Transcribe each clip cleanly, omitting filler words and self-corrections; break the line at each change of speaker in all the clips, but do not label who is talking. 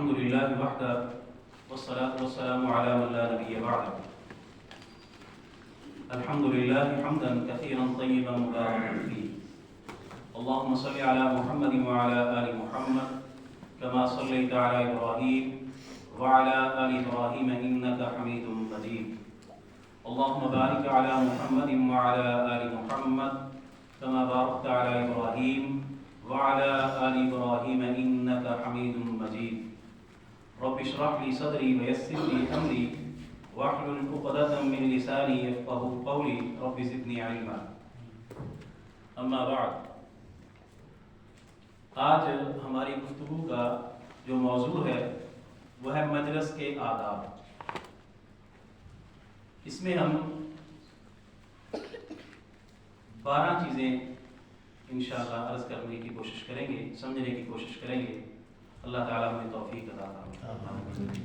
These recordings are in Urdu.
الحمد لله وحده والصلاة والسلام على من لا نبي بعده. الحمد لله حمدا كثيرا طيبا مباركا فيه. اللهم صل على محمد وعلى آل محمد كما صليت على إبراهيم وعلى آل إبراهيم إنك حميد مجيد. اللهم بارك على محمد وعلى آل محمد كما باركت على إبراهيم وعلى آل إبراهيم إنك حميد مجيد. رب اشرح لي صدري ويسر لي أمري واحلل عقدة من لساني يفقهوا قولي رب زدني علما. اما بعد، آج ہماری گفتگو کا جو موضوع ہے وہ ہے مجلس کے آداب. اس میں ہم 12 چیزیں انشاءاللہ عرض کرنے کی کوشش کریں گے، سمجھنے کی کوشش کریں گے. اللہ تعالیٰ ہمیں توفیق عطا فرمائے.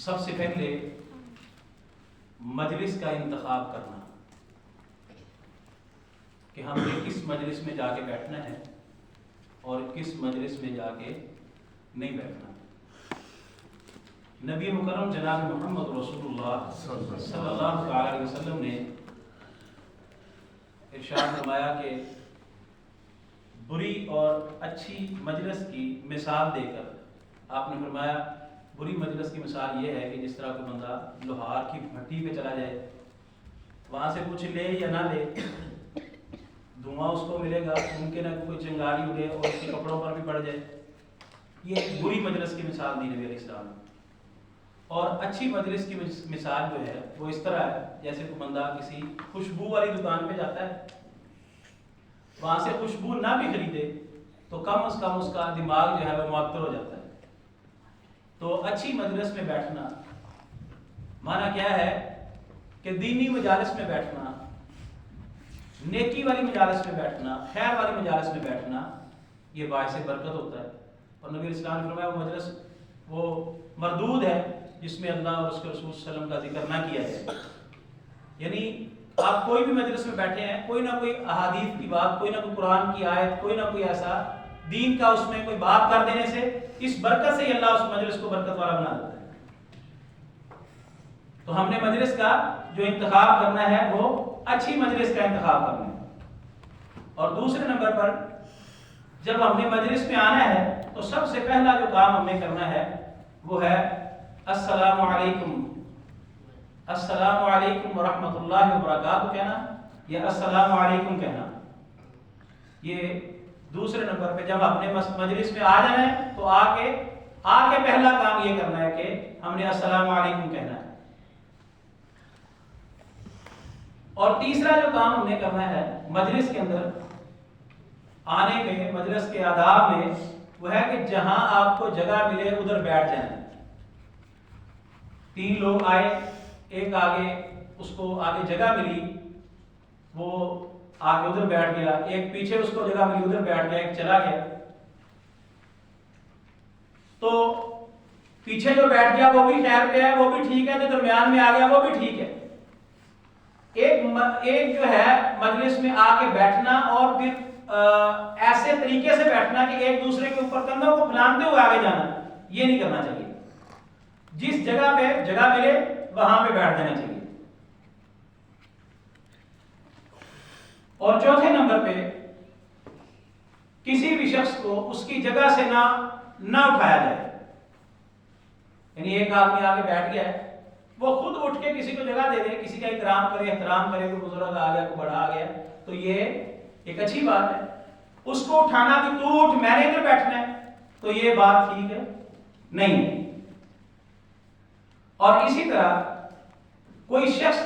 سب سے پہلے مجلس کا انتخاب کرنا کہ ہم نے کس مجلس میں جا کے بیٹھنا ہے اور کس مجلس میں جا کے نہیں بیٹھنا. نبی مکرم جناب محمد رسول اللہ صلی اللہ علیہ وسلم نے ارشاد فرمایا کہ بری اور اچھی مجلس کی مثال دے کر آپ نے فرمایا بری مجلس کی مثال یہ ہے کہ جس طرح کوئی بندہ لوہار کی بھٹی پہ چلا جائے، وہاں سے کچھ لے یا نہ لے دھواں اس کو ملے گا، ممکن ہے کوئی چنگاری اڑے اور اس کے کپڑوں پر بھی پڑ جائے. یہ ایک بری مجلس کی مثال دی نبی علیہ السلام نے. اور اچھی مجلس کی مثال جو ہے وہ اس طرح ہے جیسے کوئی بندہ کسی خوشبو والی دکان پہ جاتا ہے، وہاں سے خوشبو نہ بھی خریدے تو کم از کم اس کا دماغ جو ہے وہ معطر ہو جاتا ہے. تو اچھی مجلس میں بیٹھنا معنی کیا ہے کہ دینی مجالس میں بیٹھنا، نیکی والی مجالس میں بیٹھنا، خیر والی مجالس میں بیٹھنا، یہ باعث برکت ہوتا ہے. اور نبی علیہ السلام نے فرمایا وہ مجلس وہ مردود ہے جس میں اللہ اور اس کے رسول صلی اللہ علیہ وسلم کا ذکر نہ کیا جائے. یعنی آپ کوئی بھی مجلس میں بیٹھے ہیں، کوئی نہ کوئی احادیث کی بات، کوئی نہ کوئی قرآن کی آیت، کوئی نہ کوئی ایسا دین کا اس میں کوئی بات کر دینے سے اس برکت سے ہی اللہ اس مجلس کو برکت والا بنا دیتا ہے. تو ہم نے مجلس کا جو انتخاب کرنا ہے وہ اچھی مجلس کا انتخاب کرنا ہے. اور دوسرے نمبر پر جب ہم نے مجلس میں آنا ہے تو سب سے پہلا جو کام ہم نے کرنا ہے وہ ہے السلام علیکم، السلام علیکم ورحمۃ اللہ وبرکاتہ کہنا یا السلام علیکم کہنا. یہ دوسرے نمبر پہ جب اپنے مجلس میں آ جانا ہے تو آ کے پہلا کام یہ کرنا ہے کہ ہم نے السلام علیکم کہنا ہے. اور تیسرا جو کام ہم نے کرنا ہے مجلس کے اندر آنے میں، مجلس کے آداب میں، وہ ہے کہ جہاں آپ کو جگہ ملے ادھر بیٹھ جانا. 3 لوگ آئے، ایک آگے اس کو آگے جگہ ملی وہ آگے ادھر بیٹھ گیا، ایک پیچھے اس کو جگہ ملی ادھر بیٹھ گیا، ایک چلا گیا. تو پیچھے جو بیٹھ گیا وہ بھی خیر پہ ہے، وہ بھی ٹھیک ہے، جو درمیان میں آ گیا وہ بھی ٹھیک ہے. ایک جو ہے مجلس میں آ کے بیٹھنا اور پھر ایسے طریقے سے بیٹھنا کہ ایک دوسرے کے اوپر کندھوں کو پھیلاتے ہوئے آگے جانا، یہ نہیں کرنا چاہیے. جس جگہ پہ جگہ ملے وہاں پہ بیٹھ جانا چاہیے. اور چوتھے نمبر پہ کسی بھی شخص کو اس کی جگہ سے نہ اٹھایا جائے. یعنی ایک آدمی آگے بیٹھ گیا ہے، وہ خود اٹھ کے کسی کو جگہ دے دے، کسی کا احترام کرے، کوئی بزرگ آ گیا، کوئی بڑا آ گیا تو یہ ایک اچھی بات ہے. اس کو اٹھانا کہ تو اٹھ میں نے ادھر بیٹھنا ہے تو یہ بات ٹھیک ہے نہیں. اور اسی طرح کوئی شخص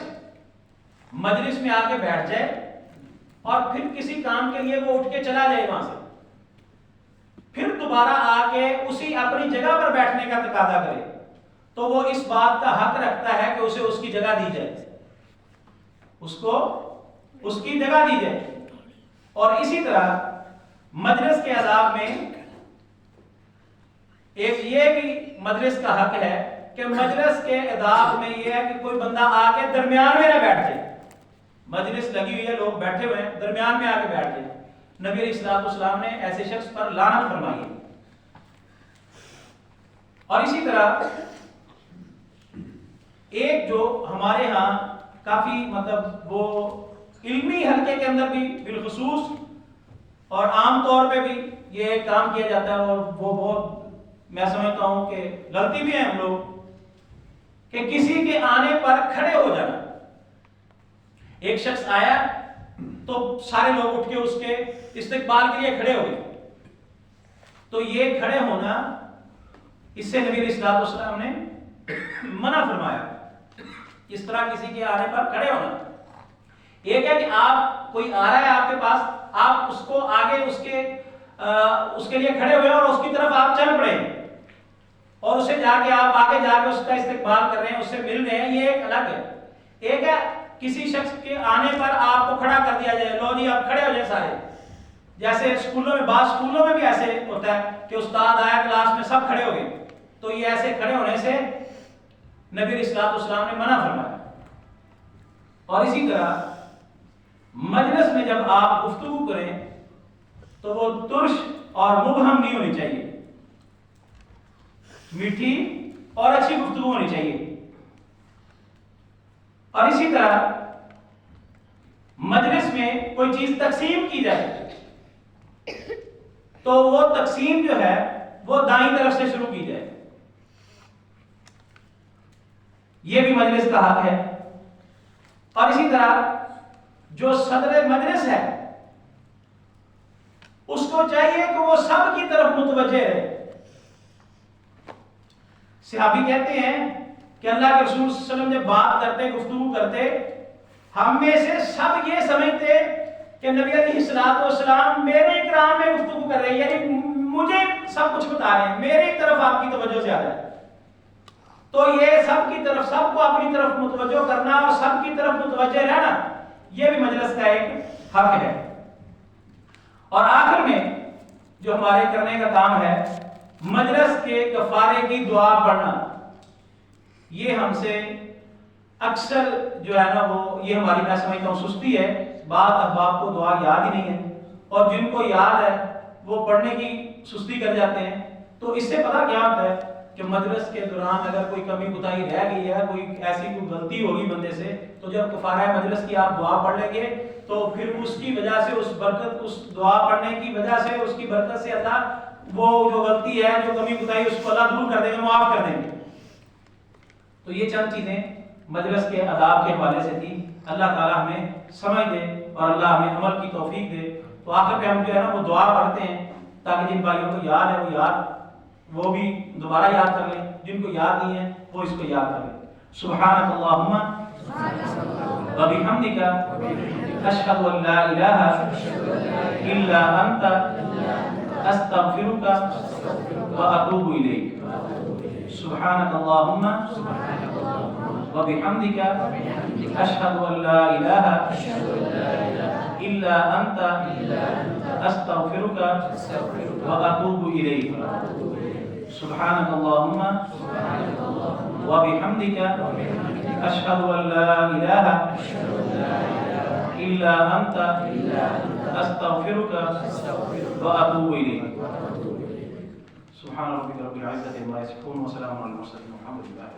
مجلس میں آ کے بیٹھ جائے اور پھر کسی کام کے لیے وہ اٹھ کے چلا جائے وہاں سے، پھر دوبارہ آ کے اسی اپنی جگہ پر بیٹھنے کا تقاضا کرے تو وہ اس بات کا حق رکھتا ہے کہ اسے اس کی جگہ دی جائے، اس کو اس کی جگہ دی جائے. اور اسی طرح مجلس کے آداب میں ایک یہ بھی مجلس کا حق ہے کہ مجلس کے آداب میں یہ ہے کہ کوئی بندہ آ کے درمیان میں نہ بیٹھ جائے. مجلس لگی ہوئی ہے، لوگ بیٹھے ہوئے ہیں، درمیان میں آ کے بیٹھ جائے. نبی علیہ السلام نے ایسے شخص پر لعنت فرمائی ہے. اور اسی طرح ایک جو ہمارے ہاں کافی مطلب وہ علمی حلقے کے اندر بھی بالخصوص اور عام طور پہ بھی یہ کام کیا جاتا ہے، اور وہ بہت میں سمجھتا ہوں کہ غلطی بھی ہے ہم لوگ، کہ کسی کے آنے پر کھڑے ہو جانا۔ ایک شخص آیا تو سارے لوگ اٹھ کے اس کے استقبال کے لیے کھڑے ہو گئے، تو یہ کھڑے ہونا اس سے نبی علیہ السلام نے منع فرمایا، اس طرح کسی کے آنے پر کھڑے ہونا۔ ایک ہے کہ آپ کوئی آ رہا ہے آپ کے پاس، آپ اس کو آگے اس کے لیے کھڑے ہوئے اور اس کی طرف آپ چل پڑے اور اسے جا کے آپ آگے جا کے اس کا استقبال کر رہے ہیں، اس سے مل رہے ہیں، یہ ایک الگ ہے۔ ایک ہے کسی شخص کے آنے پر آپ کو کھڑا کر دیا جائے، لو جی آپ کھڑے ہو جائیں سارے، جیسے اسکولوں میں، بعض اسکولوں میں بھی ایسے ہوتا ہے کہ استاد آیا کلاس میں سب کھڑے ہو گئے، تو یہ ایسے کھڑے ہونے سے نبی علیہ السلام نے منع فرمایا۔ اور اسی طرح مجلس میں جب آپ گفتگو کریں تو وہ ترش اور مبہم نہیں ہونی چاہیے، میٹھی اور اچھی گفتگو ہونی چاہیے۔ اور اسی طرح مجلس میں کوئی چیز تقسیم کی جائے تو وہ تقسیم جو ہے وہ دائیں طرف سے شروع کی جائے، یہ بھی مجلس کا حق ہے۔ اور اسی طرح جو صدر مجلس ہے اس کو چاہیے کہ وہ سب کی طرف متوجہ رہے۔ صحابی کہتے ہیں کہ اللہ کے رسول صلی اللہ علیہ وسلم جب بات کرتے، گفتگو کرتے، ہم میں سے سب یہ سمجھتے کہ نبی علیہ السلام میرے اکرام میں گفتگو کر رہے ہیں، یعنی مجھے سب کچھ بتا رہے ہیں، میری طرف آپ کی توجہ زیادہ ہے۔ تو یہ سب کی طرف، سب کو اپنی طرف متوجہ کرنا اور سب کی طرف متوجہ رہنا، یہ بھی مجلس کا ایک حق ہے۔ اور آخر میں جو ہمارے کرنے کا کام ہے، مجلس کے کفارے کی دعا پڑھنا، یہ ہم سے اکثر جو ہے نا وہ یہ ہماری میں سمجھتا ہوں سستی ہے، بعض احباب کو دعا یاد ہی نہیں ہے، اور جن کو یاد ہے وہ پڑھنے کی سستی کر جاتے ہیں۔ تو اس سے پتہ کیا ہوتا ہے کہ مجلس کے دوران اگر کوئی کمی کوتاہی رہ گئی ہے، کوئی ایسی کوئی غلطی ہوگی بندے سے، تو جب کفارہ مجلس کی آپ دعا پڑھ لیں گے تو پھر اس کی وجہ سے، اس برکت، اس دعا پڑھنے کی وجہ سے، اس کی برکت سے اللہ وہ جو غلطی ہے، جو کمی کوتاہی، اس کو اللہ دور کر دیں گے، معاف کر دیں گے۔ تو یہ چند چیزیں مجلس کے آداب کے حوالے سے تھی۔ اللہ تعالیٰ ہمیں سمجھ دے اور اللہ ہمیں عمل کی توفیق دے۔ تو آخر پہ ہم جو ہے نا وہ دعا پڑھتے ہیں تاکہ جن بھائیوں کو یاد ہے وہ بھی دوبارہ یاد کر لیں، جن کو یاد نہیں ہے وہ اس کو یاد کر لیں۔ سبحانک اللہم و بحمدک اشہد ان لا الہ الا انت استغفرک و اتوب الیک۔ سبحانک اللہم و بحمدک اشہد ان لا الہ الا انت استغفرک و اتوب الیک۔ سبحانک اللہم و بحمدک اشہد ان لا الہ الا انت استغفرک و اتوب الیک۔ سبحان ربک رب العزة عما یصفون وسلام علی المرسلین والحمد للہ۔